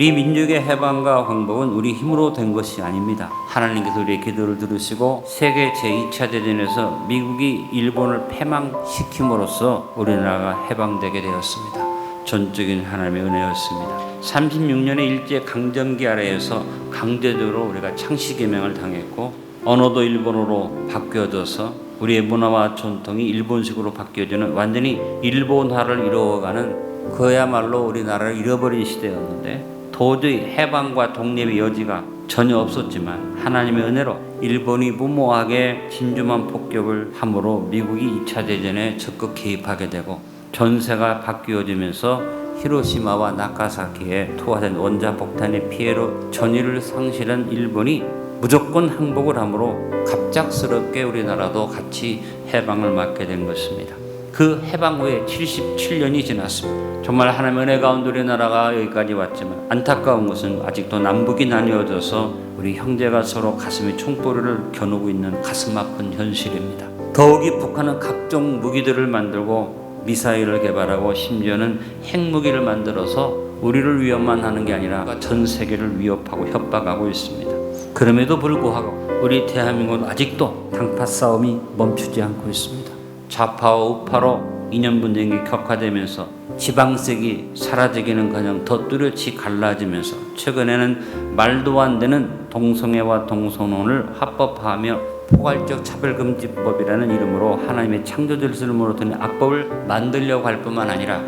우리 민족의 해방과 광복은 우리 힘으로 된 것이 아닙니다. 하나님께서 우리의 기도를 들으시고 세계 제2차 대전에서 미국이 일본을 패망시킴으로써 우리나라가 해방되게 되었습니다. 전적인 하나님의 은혜였습니다. 36년의 일제 강점기 아래에서 강제적으로 우리가 창씨개명을 당했고 언어도 일본어로 바뀌어져서 우리의 문화와 전통이 일본식으로 바뀌어지는 완전히 일본화를 이루어가는 그야말로 우리나라를 잃어버린 시대였는데 도저히 해방과 독립의 여지가 전혀 없었지만 하나님의 은혜로 일본이 무모하게 진주만 폭격을 함으로 미국이 2차 대전에 적극 개입하게 되고 전세가 바뀌어지면서 히로시마와 나가사키에 투하된 원자폭탄의 피해로 전의를 상실한 일본이 무조건 항복을 함으로 갑작스럽게 우리나라도 같이 해방을 맞게 된 것입니다. 그 해방 후에 77년이 지났습니다. 정말 하나님의 은혜 가운데 우리나라가 여기까지 왔지만 안타까운 것은 아직도 남북이 나뉘어져서 우리 형제가 서로 가슴에 총구리를 겨누고 있는 가슴 아픈 현실입니다. 더욱이 북한은 각종 무기들을 만들고 미사일을 개발하고 심지어는 핵무기를 만들어서 우리를 위협만 하는 게 아니라 전 세계를 위협하고 협박하고 있습니다. 그럼에도 불구하고 우리 대한민국은 아직도 당파 싸움이 멈추지 않고 있습니다. 좌파와 우파로 이념 분쟁이 격화되면서 지방색이 사라지기는커녕 더 뚜렷이 갈라지면서 최근에는 말도 안 되는 동성애와 동성혼을 합법화하며 포괄적 차별금지법이라는 이름으로 하나님의 창조 질서를 무너뜨리는 악법을 만들려고 할 뿐만 아니라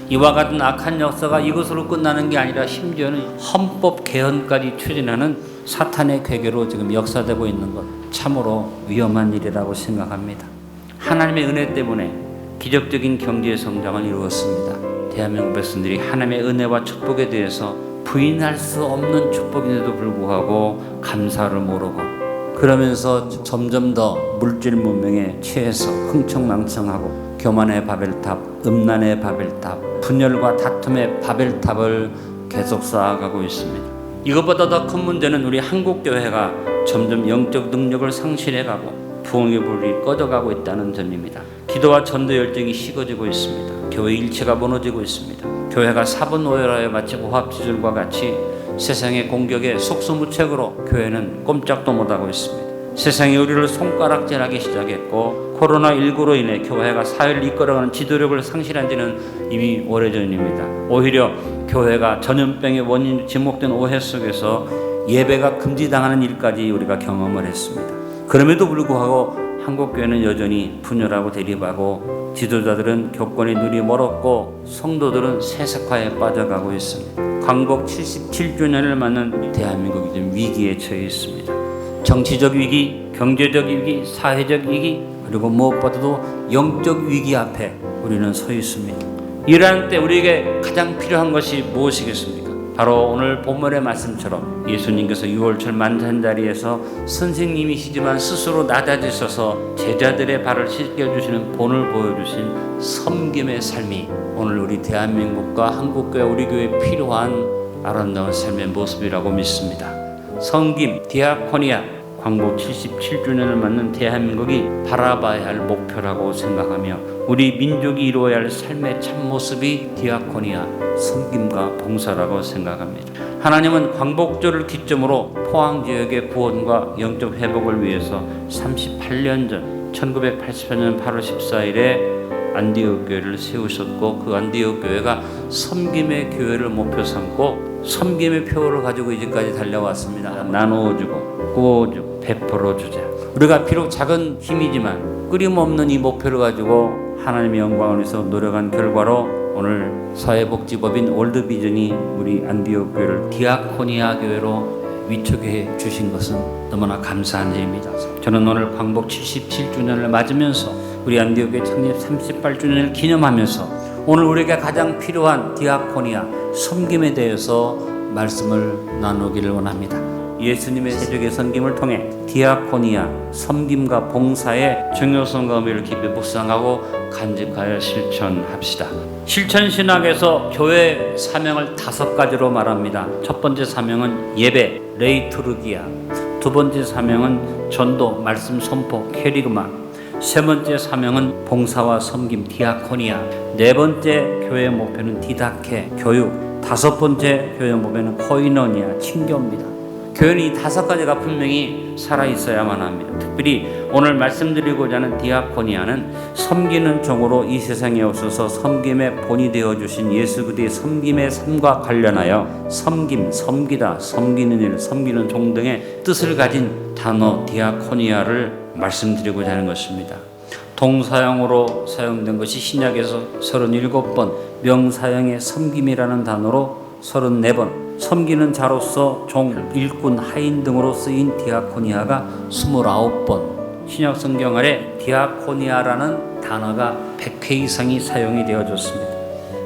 이와 같은 악한 역사가 이것으로 끝나는 게 아니라 심지어는 헌법 개헌까지 추진하는 사탄의 괴계로 지금 역사되고 있는 것 참으로 위험한 일이라고 생각합니다. 하나님의 은혜 때문에 기적적인 경제 성장을 이루었습니다. 대한민국 백성들이 하나님의 은혜와 축복에 대해서 부인할 수 없는 축복인데도 불구하고 감사를 모르고 그러면서 점점 더 물질 문명에 취해서 흥청망청하고 교만의 바벨탑, 음란의 바벨탑, 분열과 다툼의 바벨탑을 계속 쌓아가고 있습니다. 이것보다 더 큰 문제는 우리 한국교회가 점점 영적 능력을 상실해가고 부흥의 불이 꺼져가고 있다는 점입니다. 기도와 전도 열정이 식어지고 있습니다. 교회 일체가 무너지고 있습니다. 교회가 사분오열하여 마치 오합지졸과 같이 세상의 공격에 속수무책으로 교회는 꼼짝도 못하고 있습니다. 세상이 우리를 손가락질하기 시작했고 코로나19로 인해 교회가 사회를 이끌어가는 지도력을 상실한 지는 이미 오래전입니다. 오히려 교회가 전염병의 원인으로 지목된 오해 속에서 예배가 금지당하는 일까지 우리가 경험을 했습니다. 그럼에도 불구하고 한국교회는 여전히 분열하고 대립하고 지도자들은 교권의 눈이 멀었고 성도들은 세속화에 빠져가고 있습니다. 광복 77주년을 맞는 대한민국이 지금 위기에 처해 있습니다. 정치적 위기, 경제적 위기, 사회적 위기, 그리고 무엇보다도 영적 위기 앞에 우리는 서 있습니다. 이러한 때 우리에게 가장 필요한 것이 무엇이겠습니까? 바로 오늘 본문의 말씀처럼 예수님께서 6월절 만찬자리에서 선생님이시지만 스스로 낮아지셔서 제자들의 발을 씻겨주시는 본을 보여주신 섬김의 삶이 오늘 우리 대한민국과 한국교회 우리 교회에 필요한 아름다운 삶의 모습이라고 믿습니다. 섬김, 디아코니아, 광복 77주년을 맞는 대한민국이 바라봐야 할 목표라고 생각하며 우리 민족이 이루어야 할 삶의 참모습이 디아코니아, 섬김과 봉사라고 생각합니다. 하나님은 광복절을 기점으로 포항지역의 구원과 영적 회복을 위해서 38년 전 1984년 8월 14일에 안디옥 교회를 세우셨고 그 안디옥 교회가 섬김의 교회를 목표 삼고 섬김의 표를 가지고 이제까지 달려왔습니다. 나누어주고 구워주고 베풀어주자. 우리가 비록 작은 힘이지만 끊임없는 이 목표를 가지고 하나님의 영광을 위해서 노력한 결과로 오늘 사회복지법인 월드비전이 우리 안디옥 교회를 디아코니아 교회로 위촉해 주신 것은 너무나 감사한 일입니다. 저는 오늘 광복 77주년을 맞으면서 우리 안디옥 교회 창립 38주년을 기념하면서 오늘 우리에게 가장 필요한 디아코니아, 섬김에 대해서 말씀을 나누기를 원합니다. 예수님의 세족의 섬김을 통해 디아코니아, 섬김과 봉사의 중요성과 의미를 깊이 묵상하고 간직하여 실천합시다. 실천신학에서 교회 사명을 5가지로 말합니다. 첫 번째 사명은 예배, 레이투르기아. 두 번째 사명은 전도, 말씀 선포, 캐리그마. 세 번째 사명은 봉사와 섬김, 디아코니아. 네 번째 교회의 목표는 디다케, 교육, 5번째 표현 보면 코이노니아, 친교입니다. 교회는 이 5가지가 분명히 살아있어야만 합니다. 특별히 오늘 말씀드리고자 하는 디아코니아는 섬기는 종으로 이 세상에 오셔서 섬김의 본이 되어주신 예수 그리스도의 섬김의 삶과 관련하여 섬김, 섬기다, 섬기는 일, 섬기는 종 등의 뜻을 가진 단어 디아코니아를 말씀드리고자 하는 것입니다. 동사형으로 사용된 것이 신약에서 37번, 명사형의 섬김이라는 단어로 34번, 섬기는 자로서 종, 일꾼, 하인 등으로 쓰인 디아코니아가 29번, 신약 성경 아래 디아코니아라는 단어가 100회 이상이 사용이 되어졌습니다.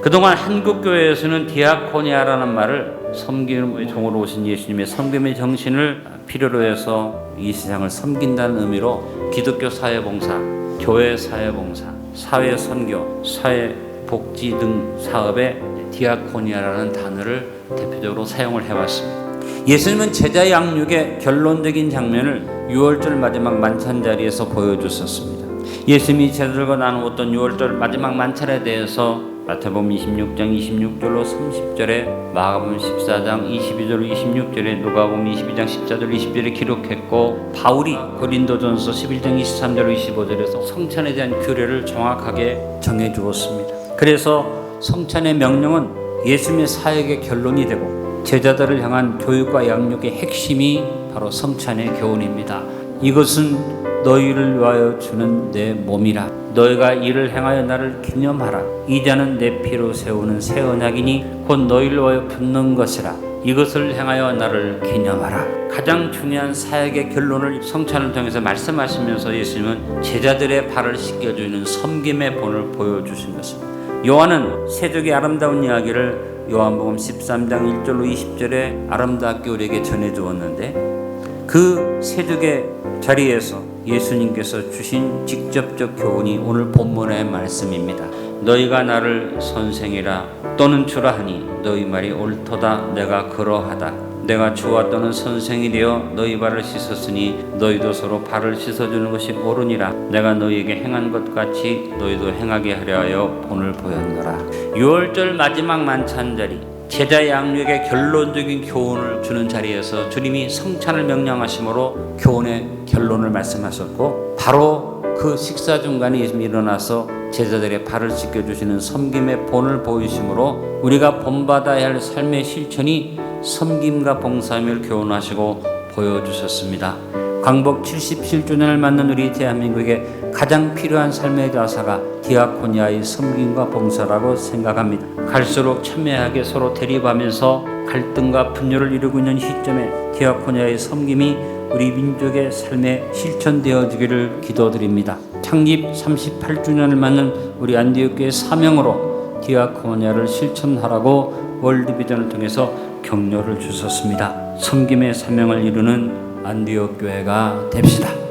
그동안 한국교회에서는 디아코니아라는 말을 섬기는 종으로 오신 예수님의 섬김의 정신을 필요로 해서 이 세상을 섬긴다는 의미로 기독교 사회봉사, 교회 사회봉사, 사회선교, 사회복지 등 사업에 디아코니아라는 단어를 대표적으로 사용을 해왔습니다. 예수님은 제자 양육의 결론적인 장면을 6월절 마지막 만찬 자리에서 보여주셨습니다. 예수님이 제자들과 나누었던 6월절 마지막 만찬에 대해서 마태복음 26장 26절로 30절에, 마가복음 14장 22절로 26절에, 누가복음 22장 14절 20절에 기록했고, 바울이 고린도전서 11장 23절로 25절에서 성찬에 대한 규례를 정확하게 정해 주었습니다. 그래서 성찬의 명령은 예수님의 사역의 결론이 되고 제자들을 향한 교육과 양육의 핵심이 바로 성찬의 교훈입니다. 이것은 너희를 위하여 주는 내 몸이라. 너희가 이를 행하여 나를 기념하라. 이 잔은 내 피로 세우는 새 언약이니 곧 너희를 위하여 붓는 것이라. 이것을 행하여 나를 기념하라. 가장 중요한 사역의 결론을 성찬을 통해서 말씀하시면서 예수님은 제자들의 발을 씻겨주는 섬김의 본을 보여주신 것입니다. 요한은 세족의 아름다운 이야기를 요한복음 13장 1절로 20절에 아름답게 우리에게 전해주었는데, 그 세족의 자리에서 예수님께서 주신 직접적 교훈이 오늘 본문의 말씀입니다. 너희가 나를 선생이라 또는 주라 하니 너희 말이 옳도다. 내가 그러하다. 내가 주와 또는 선생이 되어 너희 발을 씻었으니 너희도 서로 발을 씻어주는 것이 옳으니라. 내가 너희에게 행한 것 같이 너희도 행하게 하려 하여 본을 보였노라. 6월절 마지막 만찬 자리, 제자 양육의 결론적인 교훈을 주는 자리에서 주님이 성찬을 명령하심으로 교훈의 결론을 말씀하셨고, 바로 그 식사 중간에 예수님이 일어나서 제자들의 발을 씻겨주시는 섬김의 본을 보이심으로 우리가 본받아야 할 삶의 실천이 섬김과 봉사함을 교훈하시고 보여주셨습니다. 광복 77주년을 맞는 우리 대한민국에 가장 필요한 삶의 자사가 디아코니아의 섬김과 봉사라고 생각합니다. 갈수록 첨예하게 서로 대립하면서 갈등과 분열을 이루고 있는 시점에 디아코니아의 섬김이 우리 민족의 삶에 실천되어지기를 기도드립니다. 창립 38주년을 맞는 우리 안디옥교의 사명으로 디아코니아를 실천하라고 월드비전을 통해서 격려를 주셨습니다. 섬김의 사명을 이루는 안디옥교회가 됩시다.